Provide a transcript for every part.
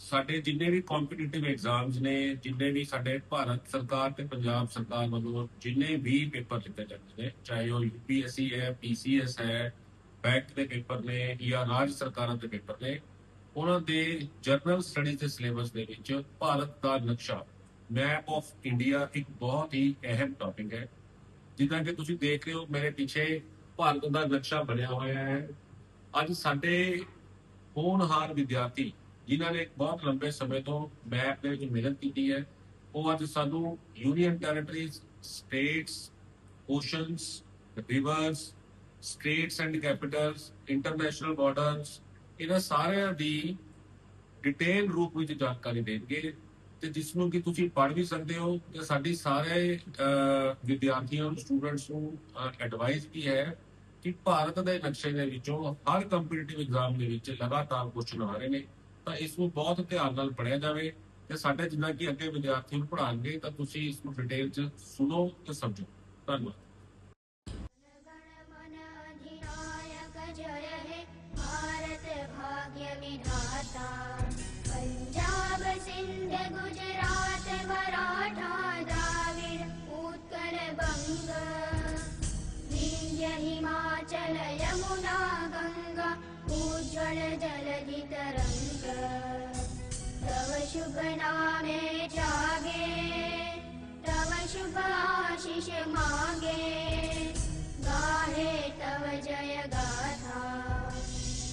ਸਾਡੇ ਜਿੰਨੇ ਵੀ competitive exams ਨੇ, ਜਿੰਨੇ ਵੀ ਸਾਡੇ ਭਾਰਤ ਸਰਕਾਰ ਤੇ ਪੰਜਾਬ ਸਰਕਾਰ ਵੱਲੋਂ ਜਿੰਨੇ ਵੀ ਪੇਪਰ ਲਿੱਤੇ ਜਾਂਦੇ ਨੇ, ਚਾਹੇ ਉਹ ਯੂਪੀਐਸਸੀ ਹੈ, ਪੀਸੀਐਸ ਹੈ, ਬੈਂਕ ਦੇ ਪੇਪਰ ਨੇ ਜਾਂ ਰਾਜ ਸਰਕਾਰਾਂ ਦੇ ਪੇਪਰ ਨੇ, ਉਹਨਾਂ ਦੇ ਜਨਰਲ ਸਟੱਡੀਜ਼ ਦੇ ਸਿਲੇਬਸ ਦੇ ਵਿੱਚ ਭਾਰਤ ਦਾ ਨਕਸ਼ਾ, ਮੈਪ ਆਫ ਇੰਡੀਆ, ਇੱਕ ਬਹੁਤ ਹੀ ਅਹਿਮ ਟੌਪਿਕ ਹੈ। ਜਿੱਦਾਂ ਕਿ ਤੁਸੀਂ ਦੇਖ ਰਹੇ ਹੋ ਮੇਰੇ ਪਿੱਛੇ ਭਾਰਤ ਦਾ ਨਕਸ਼ਾ ਬਣਿਆ ਹੋਇਆ ਹੈ। ਅੱਜ ਸਾਡੇ ਹੋਣਹਾਰ ਵਿਦਿਆਰਥੀ ਜਿਨ੍ਹਾਂ ਨੇ ਬਹੁਤ ਲੰਬੇ ਸਮੇਂ ਤੋਂ ਮੈਪ ਦੇ ਵਿੱਚ ਮਿਹਨਤ ਕੀਤੀ ਹੈ, ਉਹ ਅੱਜ ਸਾਨੂੰ union territories, states, oceans, rivers, states and capitals, international borders, ਇਹਨਾਂ ਸਾਰਿਆਂ ਦੀ ਡਿਟੇਲ ਰੂਪ ਵਿੱਚ ਜਾਣਕਾਰੀ ਦੇਣਗੇ, ਤੇ ਜਿਸ ਨੂੰ ਕਿ ਤੁਸੀਂ ਪੜ੍ਹ ਵੀ ਸਕਦੇ ਹੋ। ਤੇ ਸਾਡੀ ਸਾਰੇ ਵਿਦਿਆਰਥੀਆਂ ਨੂੰ, ਸਟੂਡੈਂਟਸ ਨੂੰ ਐਡਵਾਈਸ ਵੀ ਹੈ ਕਿ ਭਾਰਤ ਦੇ ਨਕਸ਼ੇ ਦੇ ਵਿੱਚੋਂ ਹਰ ਕੰਪੀਟੀਟਿਵ ਐਗਜ਼ਾਮ ਦੇ ਵਿੱਚ ਲਗਾਤਾਰ ਕੁਐਸਚਨ ਆ ਰਹੇ ਨੇ, ਤਾਂ ਇਸ ਨੂੰ ਬਹੁਤ ਧਿਆਨ ਨਾਲ ਪੜ੍ਹਿਆ ਜਾਵੇ। ਤੇ ਸਾਡੇ ਜਿੱਦਾਂ ਕਿ ਅੱਗੇ ਵਿਦਿਆਰਥੀ ਨੂੰ ਪੜ੍ਹਾਉਣਗੇ ਤਾਂ ਤੁਸੀਂ ਇਸ ਨੂੰ ਡਿਟੇਲ 'ਚ ਸੁਣੋ ਤੇ ਸਮਝੋ। ਧੰਨਵਾਦ। गण मन अधिनायक जय हे भारत भाग्य विधाता। पंजाब सिंध गुजरात मराठा द्राविड़ उत्कल बंग विंध्य हिमाचल यमुना गंगा उज्ज्वल जलधि तरंग। तव शुभ नामे जागे तव शुभ आशीष मांगे गाहे तव जय गाथा।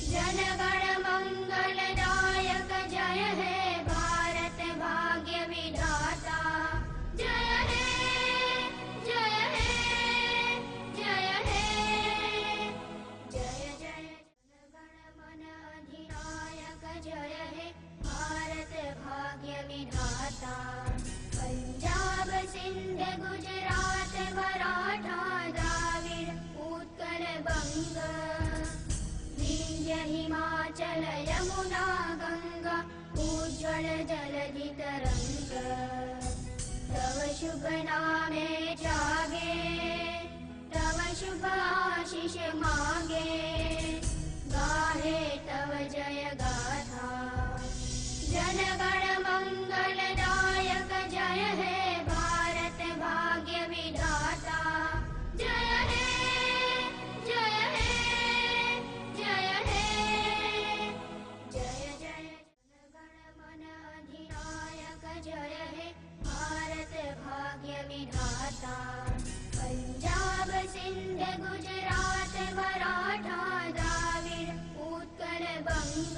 जन गण मंगलदायक जय हे भारत भाग्य विधाता। जय हे जय हे जय हे जय जय। जन गण मन अधिनायक जय हे भारत भाग्य विधाता। पंजाब सिंध गुजरात मराठा द्राविड़ उत्कल बंग विंध्य हिमाचल यमुना गंगा उज्ज्वल जलधि तरंग। तव शुभ नामे जागे तव शुभ आशीष मांगे गाहे तव जय गाथा। जन गण मंगलदायक जय हे भारत भाग्य विधाता। जय हे जय हे जय हे जय जय। जन गण मन अधिनायक जय हे भारत भाग्य विधाता। पंजाब सिंध गुजरात मराठा द्राविड़ उत्कल बंग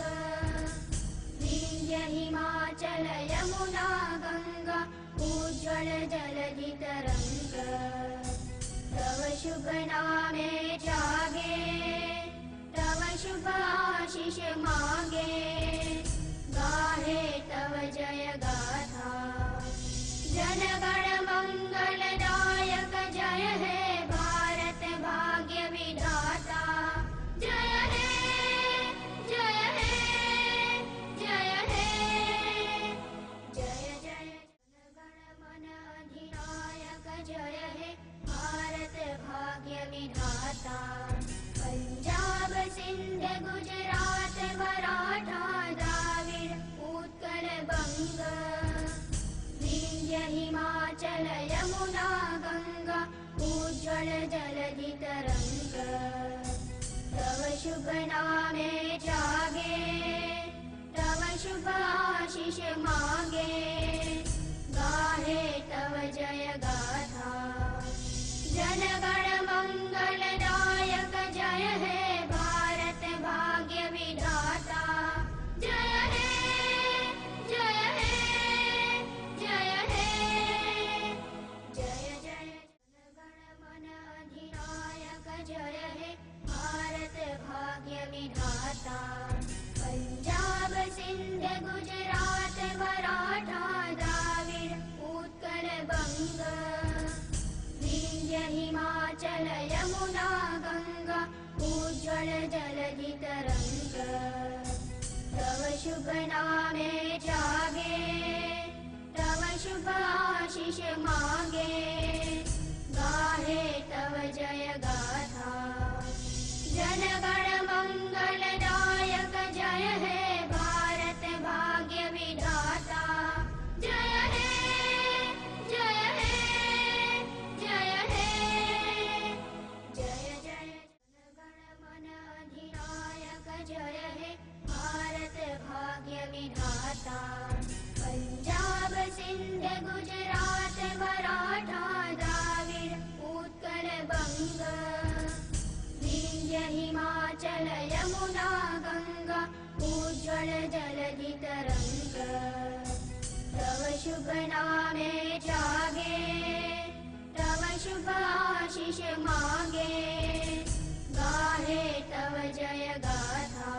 विंध्य हिमाचल यमुना गंगा उज्ज्वल जलधि तरंग। तव शुभ नामे जागे तव शुभ आशीष मांगे गाहे तव जय गाथा। जन गण मंगलदायक जय हे भारत भाग्य विधाता। जय हे जय हे जय हे जय जय। जन गण मन अधिनायक जय हे भारत भाग्य विधाता। पंजाब सिंध गुजरात मराठा द्राविड़ उत्कल बंग विंध्य हिमाचल यमुना गंगा उज्ज्वल जलधि तरंग। तव शुभ नामे जागे तव शुभ आशीष मांगे गाहे तव जय गाथा। जन गण मंगलदायक जय हे भारत भाग्य विधाता। जय हे जय हे जय हे जय जय। जन गण मन अधिनायक जय हे भारत भाग्य विधाता। पंजाब सिंध गुजरात मराठा द्राविड़ उत्कल बंग विंध्य हिमाचल यमुना गंगा उज्ज्वल जलधि तरंग। तव शुभ नामे जागे तव शुभ आशीष मांगे गाहे तव जय गाथा। जन गण मंगलदायक जय हे भारत भाग्य विधाता। हिमाचल यमुना गंगा उज्ज्वल जलधि तरंग तव शुभ नामे जागे तव शुभ आशीष मांगे गाहे तव जय गाथा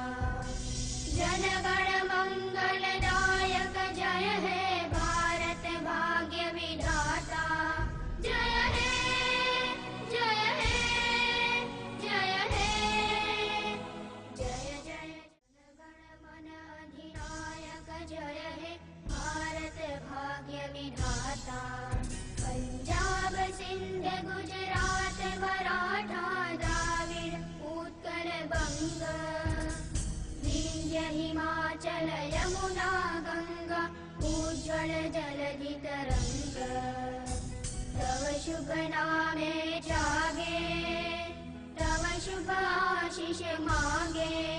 जनगण मंगलदायक जय हे भारत भाग्य विधाता जय हे जय हे जय हे जय जय जनगण मन अधिनायक जय हे भारत भाग्य विधाता पंजाब सिंध गुजरात मराठा द्राविड़ उत्कल बंग विंध्य हिमाचल यमुना गंगा उज्ज्वल जलधि तरंग तव शुभ नामे जागे तव शुभ आशीष मांगे